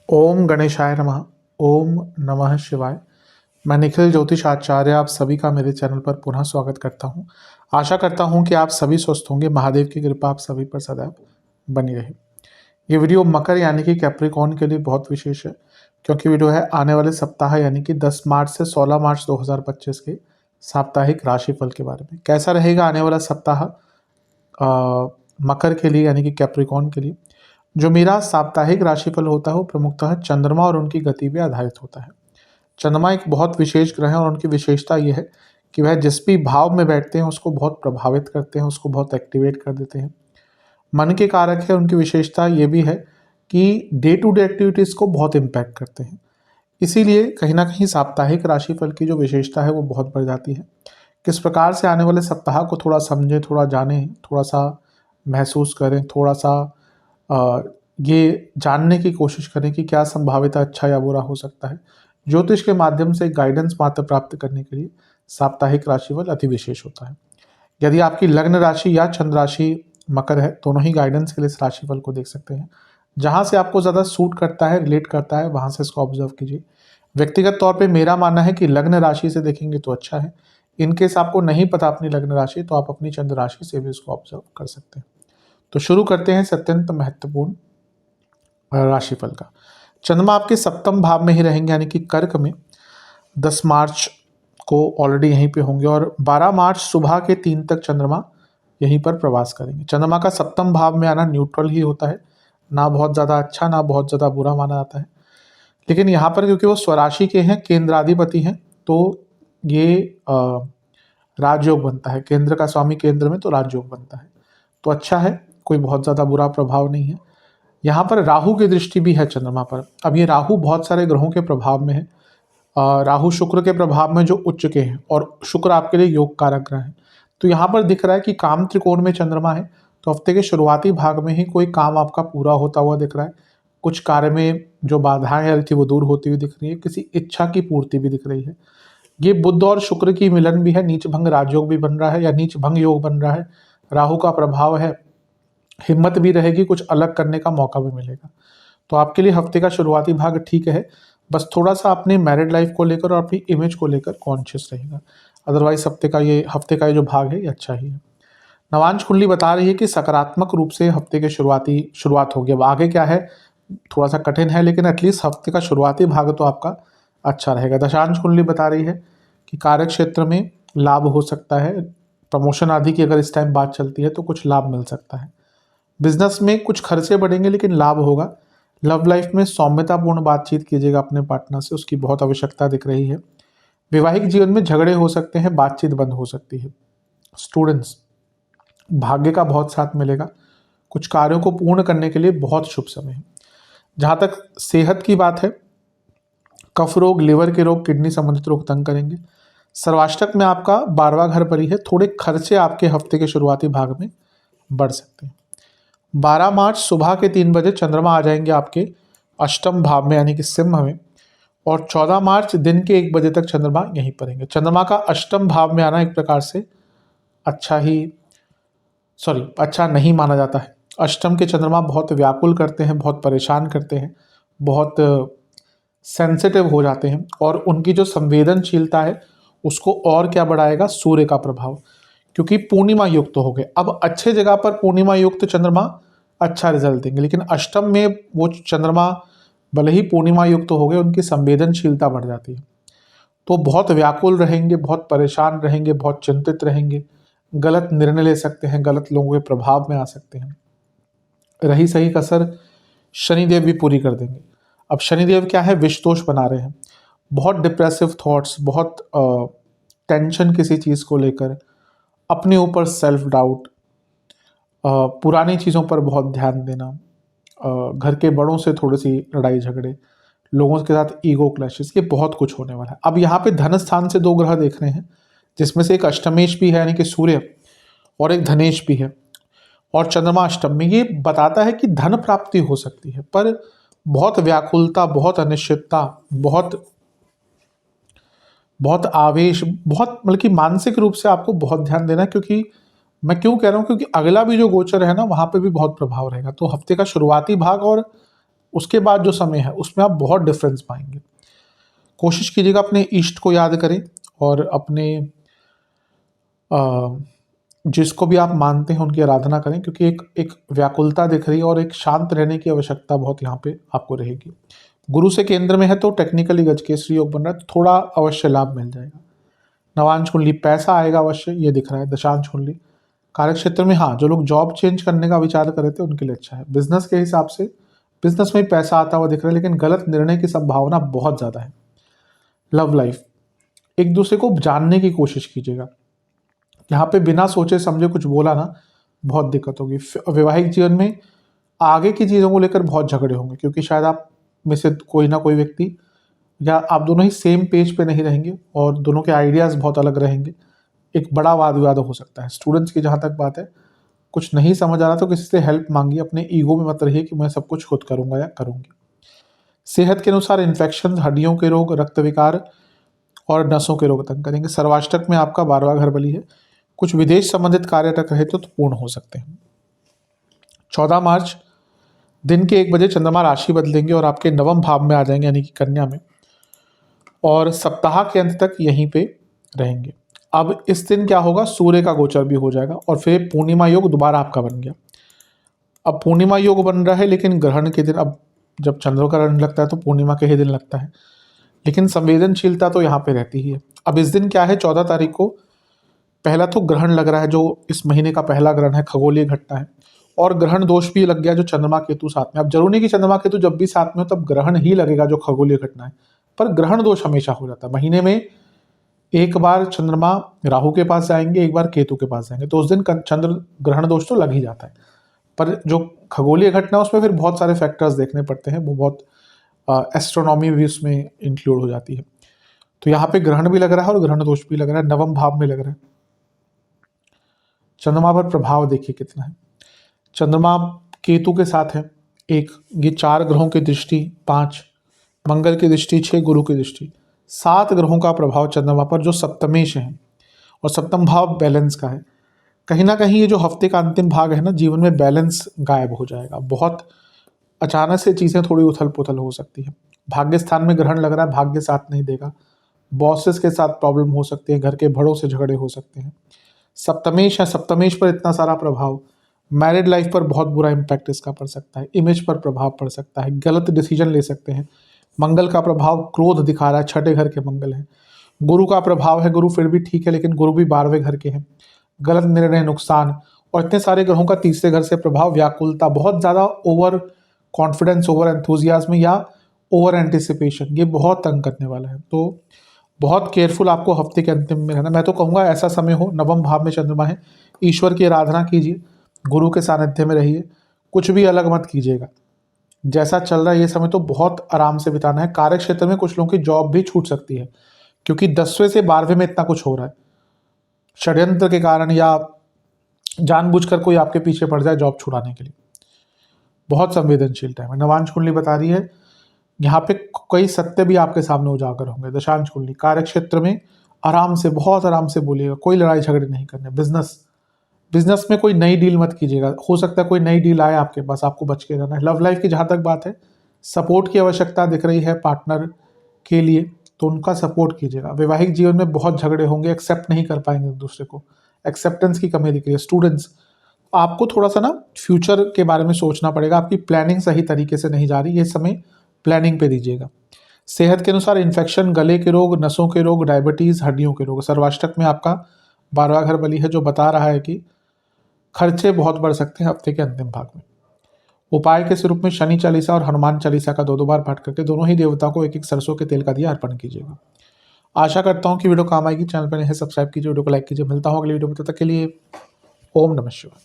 ओम गणेशाय नमः। ओम नमः शिवाय। मैं निखिल ज्योतिष आचार्य आप सभी का मेरे चैनल पर पुनः स्वागत करता हूं। आशा करता हूं कि आप सभी स्वस्थ होंगे। महादेव की कृपा आप सभी पर सदैव बनी रहे। ये वीडियो मकर यानी कि कैप्रिकॉर्न के लिए बहुत विशेष है, क्योंकि वीडियो है आने वाले सप्ताह यानी कि 10 मार्च से 16 मार्च 2025 के साप्ताहिक राशिफल के बारे में। कैसा रहेगा आने वाला सप्ताह मकर के लिए यानी कि कैप्रिकॉर्न के लिए। जो मेरा साप्ताहिक राशिफल होता है वो प्रमुखतः चंद्रमा और उनकी गति पे आधारित होता है। चंद्रमा एक बहुत विशेष ग्रह है और उनकी विशेषता ये है कि वह जिस भी भाव में बैठते हैं उसको बहुत प्रभावित करते हैं, उसको बहुत एक्टिवेट कर देते हैं। मन के कारक है। उनकी विशेषता ये भी है कि डे टू डे एक्टिविटीज़ को बहुत इम्पैक्ट करते हैं। इसीलिए कहीं ना कहीं साप्ताहिक राशिफल की जो विशेषता है वो बहुत बढ़ जाती है। किस प्रकार से आने वाले सप्ताह को थोड़ा समझें, थोड़ा जानें, थोड़ा सा महसूस करें, थोड़ा सा ये जानने की कोशिश करें कि क्या संभावित अच्छा या बुरा हो सकता है। ज्योतिष के माध्यम से गाइडेंस मात्र प्राप्त करने के लिए साप्ताहिक राशिफल अति विशेष होता है। यदि आपकी लग्न राशि या चंद्र राशि मकर है, दोनों ही गाइडेंस के लिए इस राशिफल को देख सकते हैं। जहां से आपको ज़्यादा सूट करता है, रिलेट करता है, वहां से इसको ऑब्जर्व कीजिए। व्यक्तिगत तौर पे मेरा मानना है कि लग्न राशि से देखेंगे तो अच्छा है। इनकेस आपको नहीं पता अपनी लग्न राशि, तो आप अपनी चंद्र राशि से भी इसको ऑब्जर्व कर सकते हैं। तो शुरू करते हैं अत्यंत महत्वपूर्ण राशिफल का। चंद्रमा आपके सप्तम भाव में ही रहेंगे यानी कि कर्क में 10 मार्च को ऑलरेडी यहीं पे होंगे और 12 मार्च सुबह के 3 तक चंद्रमा यहीं पर प्रवास करेंगे। चंद्रमा का सप्तम भाव में आना न्यूट्रल ही होता है, ना बहुत ज़्यादा अच्छा ना बहुत ज़्यादा बुरा माना जाता है। लेकिन यहाँ पर क्योंकि वो स्वराशि के हैं, केंद्राधिपति हैं, तो ये राजयोग बनता है। केंद्र का स्वामी केंद्र में, तो राजयोग बनता है, तो अच्छा है, कोई बहुत ज़्यादा बुरा प्रभाव नहीं है। यहाँ पर राहु की दृष्टि भी है चंद्रमा पर। अब ये राहु बहुत सारे ग्रहों के प्रभाव में है। राहु शुक्र के प्रभाव में जो उच्च के हैं, और शुक्र आपके लिए योग कारक ग्रह है। तो यहाँ पर दिख रहा है कि काम त्रिकोण में चंद्रमा है, तो हफ्ते के शुरुआती भाग में ही कोई काम आपका पूरा होता हुआ दिख रहा है। कुछ कार्य में जो बाधाएं आ रही थी वो दूर होती हुई दिख रही है। किसी इच्छा की पूर्ति भी दिख रही है। ये बुध और शुक्र की मिलन भी है। नीच भंग राजयोग भी बन रहा है या नीच भंग योग बन रहा है। राहु का प्रभाव है, हिम्मत भी रहेगी, कुछ अलग करने का मौका भी मिलेगा। तो आपके लिए हफ्ते का शुरुआती भाग ठीक है। बस थोड़ा सा अपने मैरिड लाइफ को लेकर और अपनी इमेज को लेकर कॉन्शियस रहेगा। अदरवाइज हफ्ते का ये जो भाग है ये अच्छा ही है। नवांश कुंडली बता रही है कि सकारात्मक रूप से हफ्ते के शुरुआत होगी। अब आगे क्या है थोड़ा सा कठिन है, लेकिन एटलीस्ट हफ्ते का शुरुआती भाग तो आपका अच्छा रहेगा। दशांश कुंडली बता रही है कि कार्य क्षेत्र में लाभ हो सकता है। प्रमोशन आदि की अगर इस टाइम बात चलती है तो कुछ लाभ मिल सकता है। बिजनेस में कुछ खर्चे बढ़ेंगे लेकिन लाभ होगा। लव लाइफ में सौम्यतापूर्ण बातचीत कीजिएगा अपने पार्टनर से, उसकी बहुत आवश्यकता दिख रही है। वैवाहिक जीवन में झगड़े हो सकते हैं, बातचीत बंद हो सकती है। स्टूडेंट्स, भाग्य का बहुत साथ मिलेगा। कुछ कार्यों को पूर्ण करने के लिए बहुत शुभ समय है। जहाँ तक सेहत की बात है, कफ रोग, लिवर के रोग, किडनी संबंधित रोग तंग करेंगे। सर्वाष्टक में आपका 12वां घर पर ही है। थोड़े खर्चे आपके हफ्ते के शुरुआती भाग में बढ़ सकते हैं। 12 मार्च सुबह के 3 बजे चंद्रमा आ जाएंगे आपके अष्टम भाव में यानी कि सिंह में, और 14 मार्च दिन के 1 बजे तक चंद्रमा यहीं पर रहेंगे। चंद्रमा का अष्टम भाव में आना एक प्रकार से अच्छा नहीं माना जाता है। अष्टम के चंद्रमा बहुत व्याकुल करते हैं, बहुत परेशान करते हैं, बहुत सेंसिटिव हो जाते हैं, और उनकी जो संवेदनशीलता है उसको और क्या बढ़ाएगा, सूर्य का प्रभाव, क्योंकि पूर्णिमा युक्त हो गए। अब अच्छे जगह पर पूर्णिमा युक्त चंद्रमा अच्छा रिजल्ट देंगे, लेकिन अष्टम में वो चंद्रमा भले ही पूर्णिमा युक्त हो गए, उनकी संवेदनशीलता बढ़ जाती है, तो बहुत व्याकुल रहेंगे, बहुत परेशान रहेंगे, बहुत चिंतित रहेंगे, गलत निर्णय ले सकते हैं, गलत लोगों के प्रभाव में आ सकते हैं। रही सही कसर शनिदेव भी पूरी कर देंगे। अब शनिदेव क्या है, विषदोष बना रहे हैं। बहुत डिप्रेसिव थॉट्स, बहुत टेंशन किसी चीज़ को लेकर, अपने ऊपर सेल्फ डाउट, पुरानी चीज़ों पर बहुत ध्यान देना, घर के बड़ों से थोड़ी सी लड़ाई झगड़े, लोगों के साथ ईगो क्लैशेस, ये बहुत कुछ होने वाला है। अब यहाँ पे धन स्थान से 2 ग्रह देख रहे हैं, जिसमें से एक अष्टमेश भी है यानी कि सूर्य, और एक धनेश भी है, और चंद्रमा अष्टम में। ये बताता है कि धन प्राप्ति हो सकती है, पर बहुत व्याकुलता, बहुत अनिश्चितता, बहुत आवेश, बहुत मतलब कि मानसिक रूप से आपको बहुत ध्यान देना है, क्योंकि मैं क्यों कह रहा हूँ, क्योंकि अगला भी जो गोचर है ना वहाँ पे भी बहुत प्रभाव रहेगा। तो हफ्ते का शुरुआती भाग और उसके बाद जो समय है उसमें आप बहुत डिफरेंस पाएंगे। कोशिश कीजिएगा अपने इष्ट को याद करें और अपने जिसको भी आप मानते हैं उनकी आराधना करें, क्योंकि एक एक व्याकुलता दिख रही है और एक शांत रहने की आवश्यकता बहुत यहाँ पे आपको रहेगी। गुरु से केंद्र में है तो टेक्निकली गजकेसरी योग बन रहा है, तो थोड़ा अवश्य लाभ मिल जाएगा। नवांश कुंडली पैसा आएगा अवश्य, ये दिख रहा है। दशांश कुंडली कार्य क्षेत्र में, हाँ, जो लोग जॉब चेंज करने का विचार कर रहे थे उनके लिए अच्छा है। बिजनेस के हिसाब से बिजनेस में पैसा आता हुआ दिख रहा है, लेकिन गलत निर्णय की संभावना बहुत ज़्यादा है। लव लाइफ, एक दूसरे को जानने की कोशिश कीजिएगा। यहाँ पे बिना सोचे समझे कुछ बोला ना, बहुत दिक्कत होगी। वैवाहिक जीवन में आगे की चीज़ों को लेकर बहुत झगड़े होंगे, क्योंकि शायद आप में से कोई ना कोई व्यक्ति या आप दोनों ही सेम पेज पे नहीं रहेंगे और दोनों के आइडियाज़ बहुत अलग रहेंगे। एक बड़ा वाद विवाद हो सकता है। स्टूडेंट्स की जहाँ तक बात है, कुछ नहीं समझ आ रहा तो किसी से हेल्प मांगिए। अपने ईगो में मत रहिए कि मैं सब कुछ खुद करूँगा या करूँगी। सेहत के अनुसार इन्फेक्शन, हड्डियों के रोग, रक्त विकार और नसों के रोग तंग करेंगे। सर्वाष्टक में आपका 12वां घर बली है। कुछ विदेश संबंधित कार्य अटक रहे तो पूर्ण हो सकते हैं। 14 मार्च दिन के 1 बजे चंद्रमा राशि बदलेंगे और आपके नवम भाव में आ जाएंगे, यानी कि कन्या में, और सप्ताह के अंत तक यहीं पे रहेंगे। अब इस दिन क्या होगा, सूर्य का गोचर भी हो जाएगा और फिर पूर्णिमा योग दोबारा आपका बन गया। अब पूर्णिमा योग बन रहा है, लेकिन ग्रहण के दिन, अब जब चंद्र का ग्रहण लगता है तो पूर्णिमा के ही दिन लगता है, लेकिन संवेदनशीलता तो यहाँ पे रहती ही है। अब इस दिन क्या है, 14 तारीख को पहला तो ग्रहण लग रहा है, जो इस महीने का पहला ग्रहण है, खगोलीय घटना है, और ग्रहण दोष भी लग गया जो चंद्रमा केतु साथ में। अब जरूरी नहीं कि चंद्रमा केतु जब भी साथ में हो तब ग्रहण ही लगेगा जो खगोलीय घटना है, पर ग्रहण दोष हमेशा हो जाता है। महीने में एक बार चंद्रमा राहु के पास जाएंगे, एक बार केतु के पास जाएंगे, तो उस दिन चंद्र ग्रहण दोष तो लग ही जाता है। पर जो खगोलीय घटना उसमें फिर बहुत सारे फैक्टर्स देखने पड़ते हैं, वो बहुत एस्ट्रोनॉमी भी उसमें इंक्लूड हो जाती है। तो यहाँ पे ग्रहण भी लग रहा है और ग्रहण दोष भी लग रहा है, नवम भाव में लग रहा है। चंद्रमा पर प्रभाव देखिए कितना है। चंद्रमा केतु के साथ है, एक, ये 4 ग्रहों की दृष्टि, 5 मंगल की दृष्टि, 6 गुरु की दृष्टि, 7 ग्रहों का प्रभाव चंद्रमा पर, जो सप्तमेश है, और सप्तम भाव बैलेंस का है। कहीं ना कहीं ये जो हफ्ते का अंतिम भाग है ना, जीवन में बैलेंस गायब हो जाएगा। बहुत अचानक से चीज़ें थोड़ी उथल पुथल हो सकती है। भाग्य स्थान में ग्रहण लग रहा है, भाग्य साथ नहीं देगा। बॉसेस के साथ प्रॉब्लम हो सकती है, घर के बड़ों से झगड़े हो सकते हैं। सप्तमेश है, सप्तमेश पर इतना सारा प्रभाव, मैरिड लाइफ पर बहुत बुरा इम्पैक्ट इसका पड़ सकता है, इमेज पर प्रभाव पड़ सकता है, गलत डिसीजन ले सकते हैं। मंगल का प्रभाव क्रोध दिखा रहा है, 6ठे घर के मंगल है। गुरु का प्रभाव है, गुरु फिर भी ठीक है, लेकिन गुरु भी 12वें घर के हैं, गलत निर्णय, नुकसान। और इतने सारे ग्रहों का तीसरे घर से प्रभाव, व्याकुलता, बहुत ज़्यादा ओवर कॉन्फिडेंस, ओवर एंथुजियाज्म या ओवर एंटिसिपेशन, ये बहुत तंग करने वाला है। तो बहुत केयरफुल आपको हफ्ते के अंतिम में रहना। मैं तो कहूँगा ऐसा समय हो, नवम भाव में चंद्रमा है, ईश्वर की आराधना कीजिए, गुरु के सानिध्य में रहिए, कुछ भी अलग मत कीजिएगा। जैसा चल रहा है ये समय तो बहुत आराम से बिताना है। कार्य क्षेत्र में कुछ लोगों की जॉब भी छूट सकती है, क्योंकि 10वें से 12वें में इतना कुछ हो रहा है, षड्यंत्र के कारण या जानबूझकर कोई आपके पीछे पड़ जाए जॉब छुड़ाने के लिए। बहुत संवेदनशील टाइम है। नवांश कुंडली बता रही है यहाँ पे कई सत्य भी आपके सामने उजागर होंगे। दशांश कुंडली कार्य क्षेत्र में आराम से, बहुत आराम से बोलिएगा, कोई लड़ाई झगड़े नहीं करने। बिजनेस में कोई नई डील मत कीजिएगा, हो सकता है कोई नई डील आए आपके पास, आपको बच के रहना है। लव लाइफ की जहाँ तक बात है, सपोर्ट की आवश्यकता दिख रही है पार्टनर के लिए, तो उनका सपोर्ट कीजिएगा। वैवाहिक जीवन में बहुत झगड़े होंगे, एक्सेप्ट नहीं कर पाएंगे एक दूसरे को, एक्सेप्टेंस की कमी दिख रही है। स्टूडेंट्स, आपको थोड़ा सा ना फ्यूचर के बारे में सोचना पड़ेगा, आपकी प्लानिंग सही तरीके से नहीं जा रही, ये समय प्लानिंग पे दीजिएगा। सेहत के अनुसार इन्फेक्शन, गले के रोग, नसों के रोग, डायबिटीज़, हड्डियों के रोग। सर्वाष्टक में आपका 12वां घर बली है, जो बता रहा है कि खर्चे बहुत बढ़ सकते हैं हफ्ते के अंतिम भाग में। उपाय के स्वरूप में शनि चालीसा और हनुमान चालीसा का 2-2 बार पाठ करके दोनों ही देवता को 1-1 सरसों के तेल का दिया अर्पण कीजिएगा। आशा करता हूँ कि वीडियो काम आएगी। चैनल पर नहीं है सब्सक्राइब कीजिए, वीडियो को लाइक कीजिए। मिलता हूँ अगली वीडियो में, तब तक के लिए ओम नमः शिवाय।